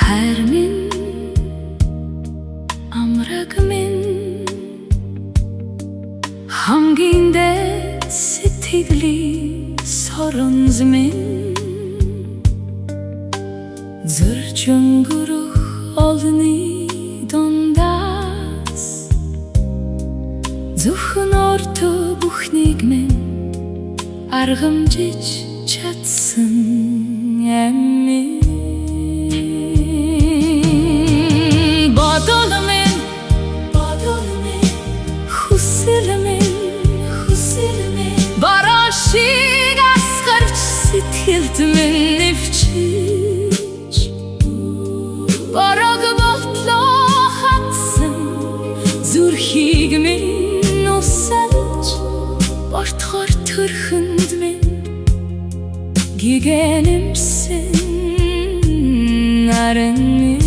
Хайр минь, амраг минь, хамгийн дээд сэтгэлийн соронз минь, зөрж өнгөрөх олны дундаас зөвхөн ортой бүхнийг минь аргамжиж чадсан амин. Бодол минь, хүсэл минь, барашиг асгарч сэтгэлд минь нэвчиж, бараг болтлоо хатсан зүрхийг минь усалж, бортхоор төрхөнд минь гигэнэмсэн наран минь.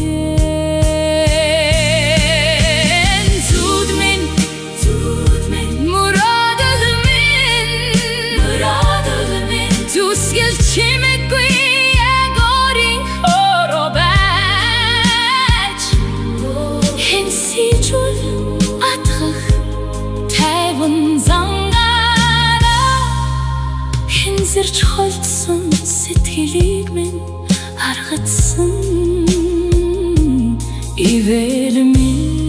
Чимэггүй ягорын хороо байж, хэнсийжүүл атгах тайван зангаараа, хэнзэрч холдсон сэтгэлийг минь харгацсан ивэл минь.